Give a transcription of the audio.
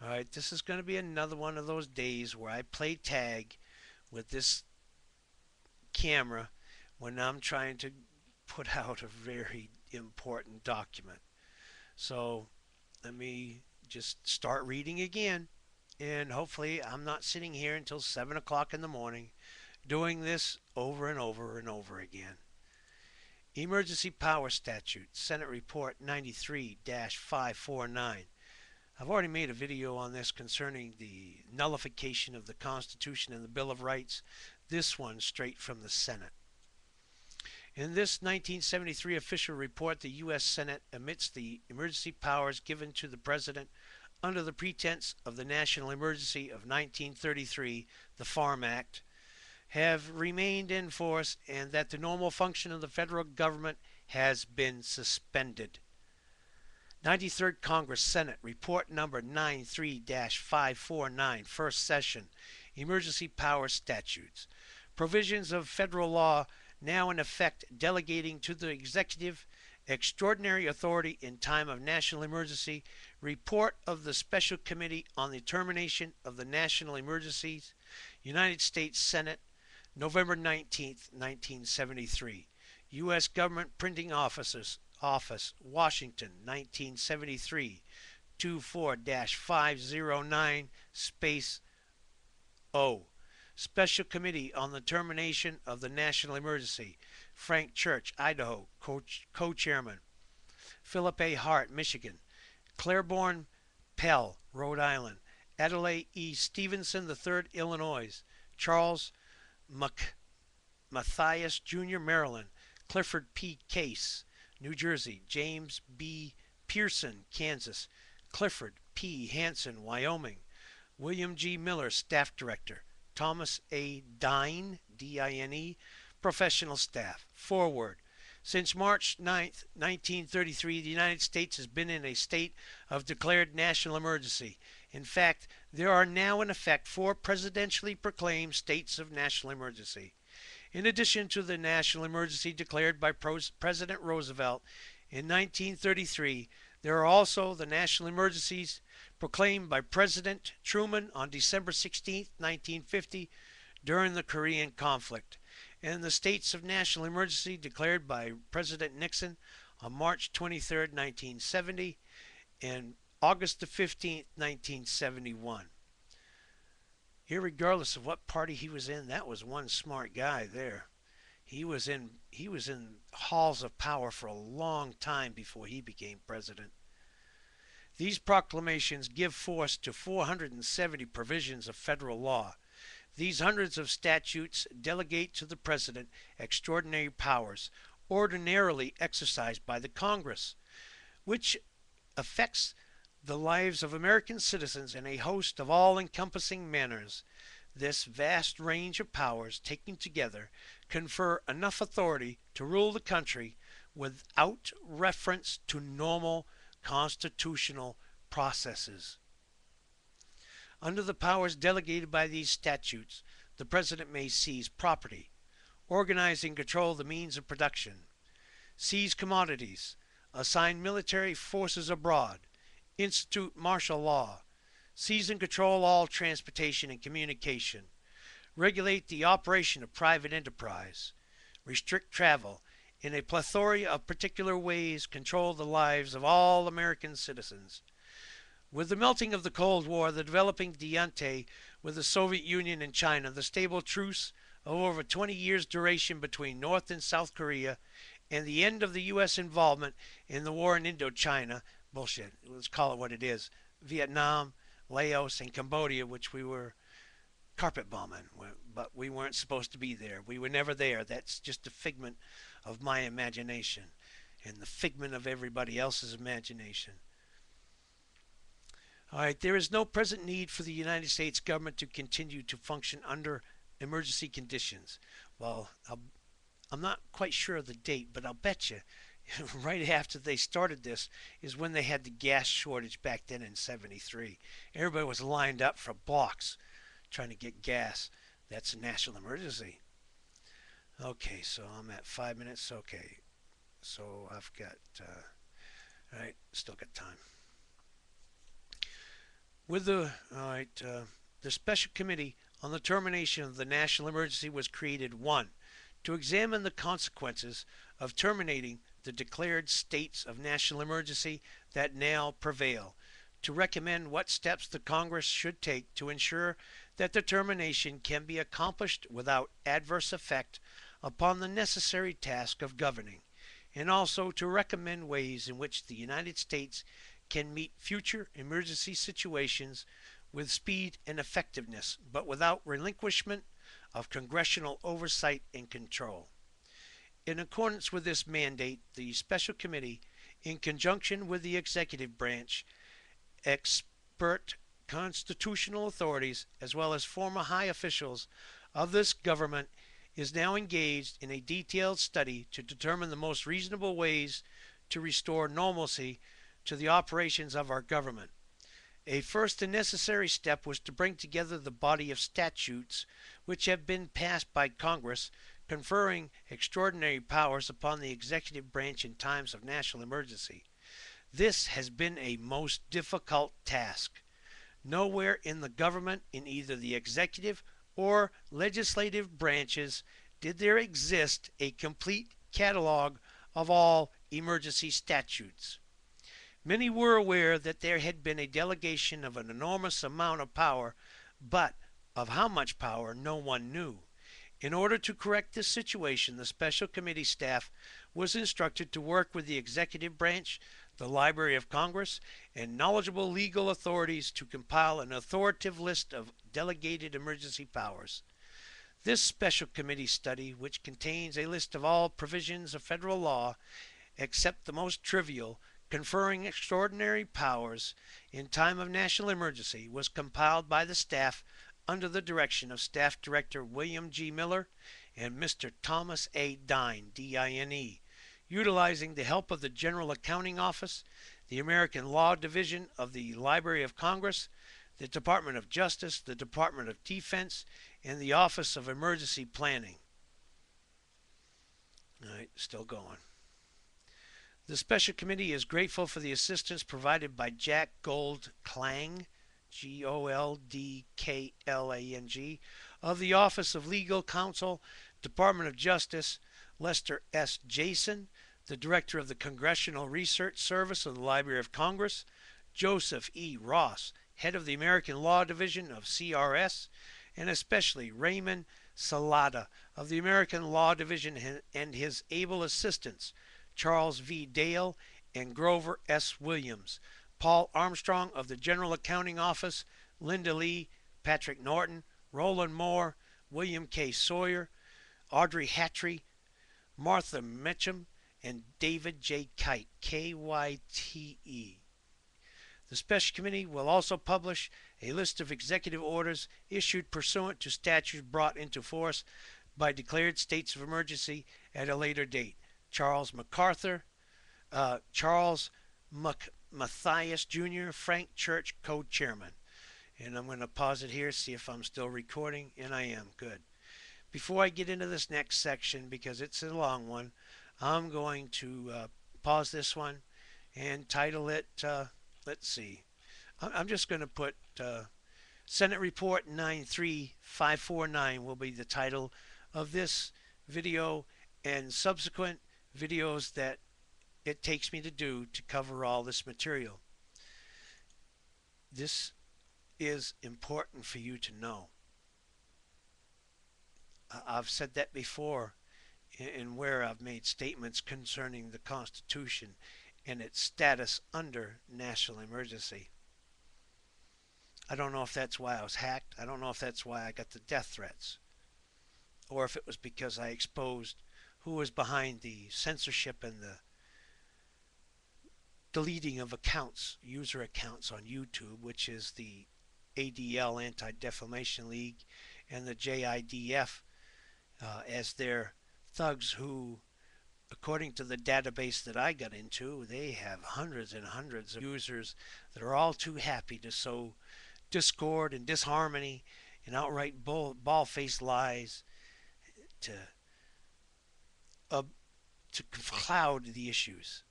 All right, this is going to be another one of those days where I play tag with this camera when I'm trying to put out a very important document. So let me just start reading again. And hopefully, I'm not sitting here until 7 o'clock in the morning doing this over and over and over again. Emergency Power Statute, Senate Report 93 549. I've already made a video on this concerning the nullification of the Constitution and the Bill of Rights. This one straight from the Senate. In this 1973 official report, the U.S. Senate admits the emergency powers given to the President under the pretense of the national emergency of 1933, the Farm Act, have remained in force and that the normal function of the federal government has been suspended. 93rd Congress Senate Report Number 93 549, First Session, Emergency Power Statutes. Provisions of federal law now in effect delegating to the executive extraordinary authority in time of national emergency. Report of the Special Committee on the Termination of the National Emergencies. United States Senate, November 19, 1973. U.S. Government Printing Office, Washington, 1973, 24-509, space O. Special Committee on the Termination of the National Emergency. Frank Church, Idaho, co-chairman. Philip A. Hart, Michigan. Claiborne Pell, Rhode Island. Adlai E. Stevenson III, Illinois. Charles Matthias Jr., Maryland. Clifford P. Case, New Jersey. James B. Pearson, Kansas. Clifford P. Hansen, Wyoming. William G. Miller, Staff Director. Thomas A. Dine, D-I-N-E, Professional Staff. Forward. Since March 9, 1933, the United States has been in a state of declared national emergency. In fact, there are now in effect 4 presidentially proclaimed states of national emergency. In addition to the national emergency declared by President Roosevelt in 1933, there are also the national emergencies proclaimed by President Truman on December 16, 1950, during the Korean conflict, and the states of national emergency declared by President Nixon on March 23, 1970, and August 15, 1971. Irregardless of what party he was in, that was one smart guy there. He was in halls of power for a long time before he became president. These proclamations give force to 470 provisions of federal law. These hundreds of statutes delegate to the President extraordinary powers ordinarily exercised by the Congress, which affects the lives of American citizens in a host of all-encompassing manners. This vast range of powers taken together confer enough authority to rule the country without reference to normal constitutional processes. Under the powers delegated by these statutes, the President may seize property, organize and control the means of production, seize commodities, assign military forces abroad, institute martial law, seize and control all transportation and communication, regulate the operation of private enterprise, restrict travel, in a plethora of particular ways control the lives of all American citizens. With the melting of the Cold War, the developing Entente with the Soviet Union and China, the stable truce of over 20 years' duration between North and South Korea, and the end of the U.S. involvement in the war in Indochina, bullshit, let's call it what it is, Vietnam, Laos, and Cambodia, which we were carpet bombing, but we weren't supposed to be there. We were never there. That's just a figment of my imagination and the figment of everybody else's imagination. All right, there is no present need for the United States government to continue to function under emergency conditions. Well, I'm not quite sure of the date, but I'll bet you right after they started this is when they had the gas shortage back then in 73. Everybody was lined up for blocks trying to get gas. That's a national emergency. Okay, so I'm at 5 minutes. Okay, so I've got, all right, still got time. With the all right, the special committee on the termination of the national emergency was created. One, to examine the consequences of terminating the declared states of national emergency that now prevail, to recommend what steps the Congress should take to ensure that the termination can be accomplished without adverse effect upon the necessary task of governing, and also to recommend ways in which the United States can meet future emergency situations with speed and effectiveness, but without relinquishment of congressional oversight and control. In accordance with this mandate, the Special Committee, in conjunction with the executive branch, expert constitutional authorities, as well as former high officials of this government, is now engaged in a detailed study to determine the most reasonable ways to restore normalcy to the operations of our government. A first and necessary step was to bring together the body of statutes which have been passed by Congress conferring extraordinary powers upon the executive branch in times of national emergency. This has been a most difficult task. Nowhere in the government, in either the executive or legislative branches, did there exist a complete catalog of all emergency statutes. Many were aware that there had been a delegation of an enormous amount of power, but of how much power no one knew. In order to correct this situation, the special committee staff was instructed to work with the executive branch, the Library of Congress, and knowledgeable legal authorities to compile an authoritative list of delegated emergency powers. This special committee study, which contains a list of all provisions of federal law, except the most trivial, conferring extraordinary powers in time of national emergency, was compiled by the staff under the direction of Staff Director William G. Miller and Mr. Thomas A. Dine, D-I-N-E, utilizing the help of the General Accounting Office, the American Law Division of the Library of Congress, the Department of Justice, the Department of Defense, and the Office of Emergency Planning. All right, still going. The Special Committee is grateful for the assistance provided by Jack Gold Klang, Goldklang, of the Office of Legal Counsel, Department of Justice, Lester S. Jason, the Director of the Congressional Research Service of the Library of Congress, Joseph E. Ross, Head of the American Law Division of CRS, and especially Raymond Salata of the American Law Division and his able assistants, Charles V. Dale and Grover S. Williams, Paul Armstrong of the General Accounting Office, Linda Lee, Patrick Norton, Roland Moore, William K. Sawyer, Audrey Hattrey, Martha Mitchum, and David J. Kite, K-Y-T-E. The Special Committee will also publish a list of executive orders issued pursuant to statutes brought into force by declared states of emergency at a later date. Charles Matthias Jr., Frank Church, co-chairman. And I'm going to pause it here, see if I'm still recording, and I am. Good. Before I get into this next section, because it's a long one, I'm going to pause this one and title it, let's see, I'm just going to put Senate Report 93549 will be the title of this video and subsequent videos that it takes me to do to cover all this material. This is important for you to know. I've said that before in where I've made statements concerning the Constitution and its status under national emergency. I don't know if that's why I was hacked. I don't know if that's why I got the death threats, or if it was because I exposed who was behind the censorship and the deleting of accounts, user accounts on YouTube, which is the ADL, Anti-Defamation League, and the JIDF as their thugs who, according to the database that I got into, they have hundreds and hundreds of users that are all too happy to sow discord and disharmony and outright bald-faced lies to cloud the issues.